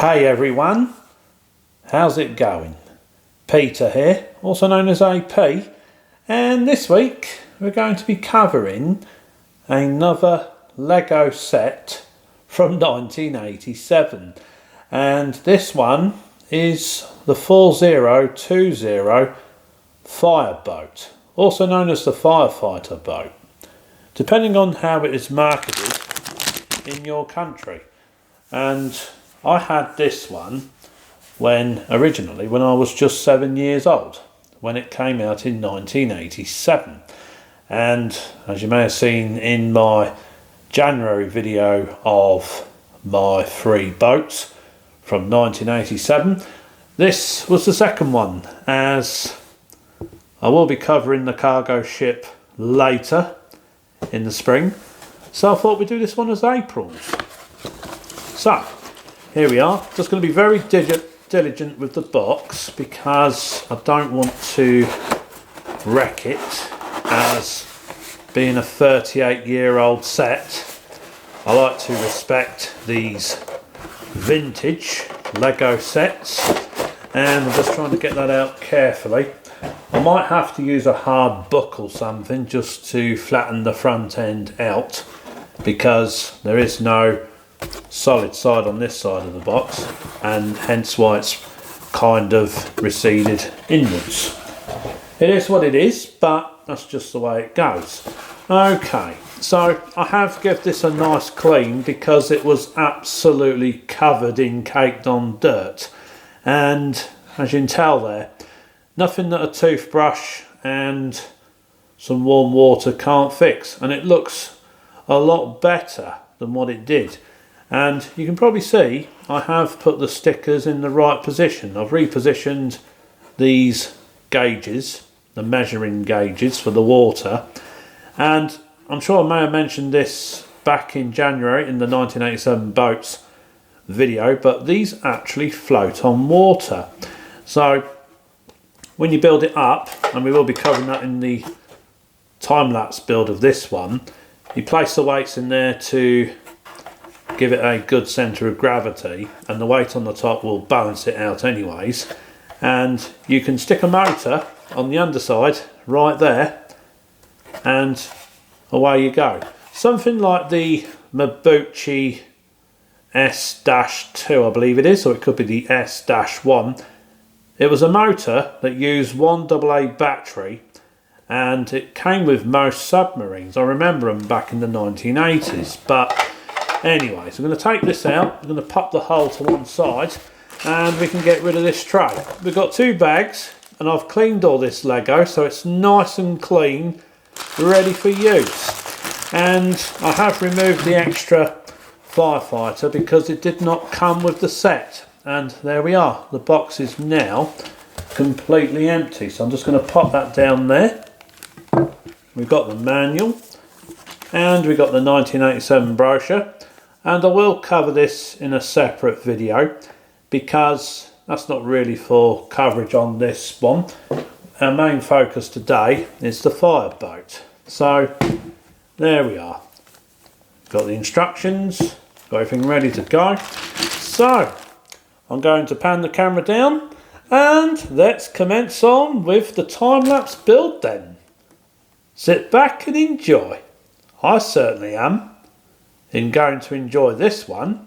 Hey everyone, how's it going? Peter here, also known as AP, and this week we're going to be covering another Lego set from 1987, and this one is the 4020 Fireboat, also known as the Firefighter boat, depending on how it is marketed in your country. And I had this one originally when I was just 7 years old, when it came out in 1987. And as you may have seen in my January video of my 3 boats from 1987, this was the second one, as I will be covering the cargo ship later in the spring. So I thought we'd do this one as April's. So here we are. Just going to be very diligent with the box because I don't want to wreck it, as being a 38-year-old set, I like to respect these vintage Lego sets, and I'm just trying to get that out carefully. I might have to use a hard book or something just to flatten the front end out, because there is no solid side on this side of the box, and hence why it's kind of receded inwards. It is what it is, but that's just the way it goes. Okay, so I have given this a nice clean because it was absolutely covered in caked on dirt, and as you can tell there, nothing that a toothbrush and some warm water can't fix, and it looks a lot better than what it did. And you can probably see I have put the stickers in the right position. I've repositioned these gauges, the measuring gauges for the water, and I'm sure I may have mentioned this back in January in the 1987 boats video, but these actually float on water. So when you build it up, and we will be covering that in the time-lapse build of this one, you place the weights in there to give it a good centre of gravity, and the weight on the top will balance it out anyways. And you can stick a motor on the underside right there, and away you go. Something like the Mabuchi S-2, I believe it is, or it could be the S-1. It was a motor that used one AA battery, and it came with most submarines. I remember them back in the 1980s, but anyway, so I'm going to take this out, I'm going to pop the hole to one side, and we can get rid of this tray. We've got 2 bags, and I've cleaned all this Lego so it's nice and clean, ready for use. And I have removed the extra Firefighter because it did not come with the set. And there we are, the box is now completely empty. So I'm just going to pop that down there. We've got the manual, and we've got the 1987 brochure. And I will cover this in a separate video because that's not really for coverage on this one. Our main focus today is the fireboat. So there we are. Got the instructions, got everything ready to go. So I'm going to pan the camera down, and let's commence on with the time-lapse build then. Sit back and enjoy. I certainly am going to enjoy this one.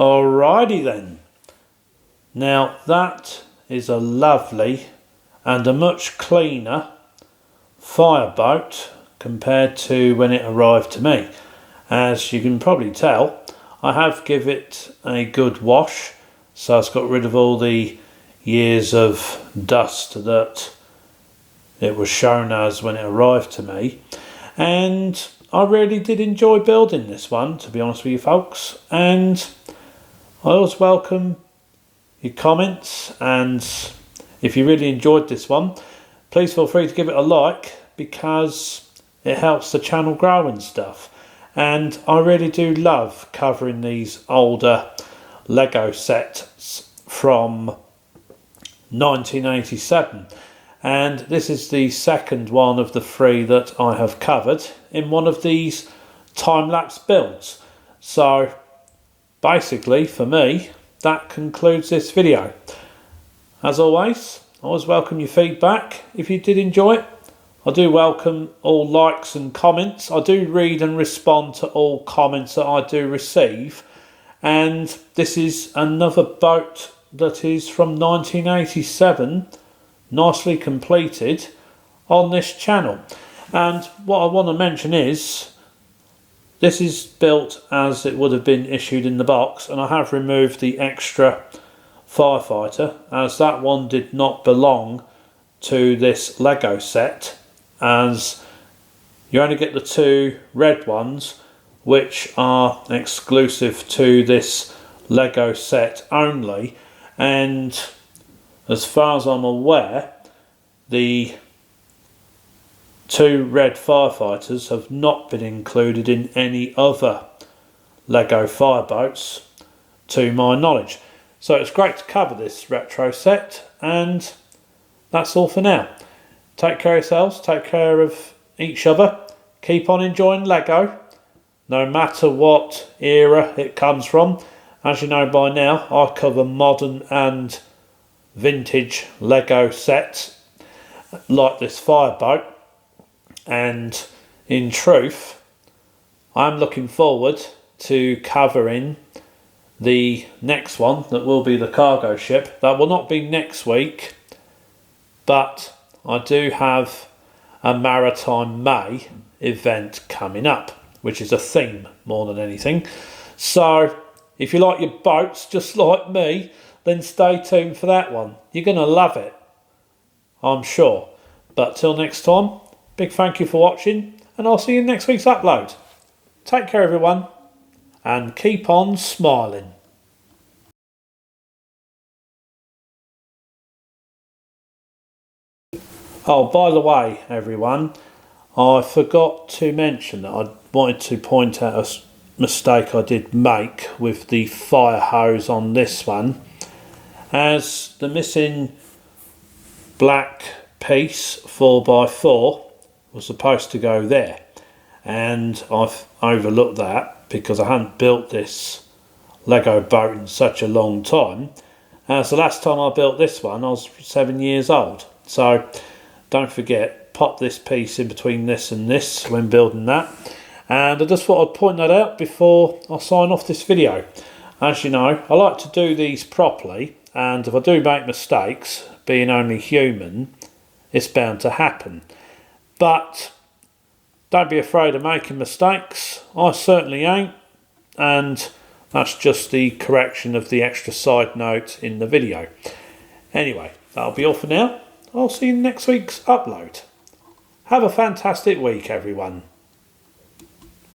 Alrighty then. Now that is a lovely and a much cleaner fireboat compared to when it arrived to me. As you can probably tell, I have given it a good wash, so it's got rid of all the years of dust that it was shown as when it arrived to me. And I really did enjoy building this one, to be honest with you folks, and I always welcome your comments, and if you really enjoyed this one, please feel free to give it a like, because it helps the channel grow and stuff. And I really do love covering these older Lego sets from 1987, and this is the second one of the 3 that I have covered in one of these time-lapse builds. So basically, for me, that concludes this video. As always, I always welcome your feedback. If you did enjoy it, I do welcome all likes and comments. I do read and respond to all comments that I do receive. And this is another boat that is from 1987, nicely completed on this channel. And what I want to mention is, this is built as it would have been issued in the box, and I have removed the extra firefighter, as that one did not belong to this Lego set, as you only get the 2 red ones, which are exclusive to this Lego set only. And as far as I'm aware, the 2 red firefighters have not been included in any other Lego fireboats to my knowledge. So it's great to cover this retro set, and that's all for now. Take care of yourselves, take care of each other, keep on enjoying Lego, no matter what era it comes from. As you know by now, I cover modern and vintage Lego sets like this fireboat, and in truth, I'm looking forward to covering the next one that will be the cargo ship. That will not be next week, but I do have a Maritime May event coming up, which is a theme more than anything. So if you like your boats just like me, then stay tuned for that one. You're going to love it, I'm sure. But till next time, big thank you for watching, and I'll see you in next week's upload. Take care everyone, and keep on smiling. Oh, by the way everyone, I forgot to mention that I wanted to point out a mistake I did make with the fire hose on this one, as the missing black piece 4x4 was supposed to go there, and I've overlooked that because I hadn't built this Lego boat in such a long time, as the last time I built this one I was 7 years old. So don't forget, pop this piece in between this and this when building that. And I just thought I'd point that out before I sign off this video. As you know, I like to do these properly, and if I do make mistakes, being only human, it's bound to happen. But don't be afraid of making mistakes. I certainly ain't, and that's just the correction of the extra side note in the video. Anyway, that'll be all for now. I'll see you in next week's upload. Have a fantastic week everyone.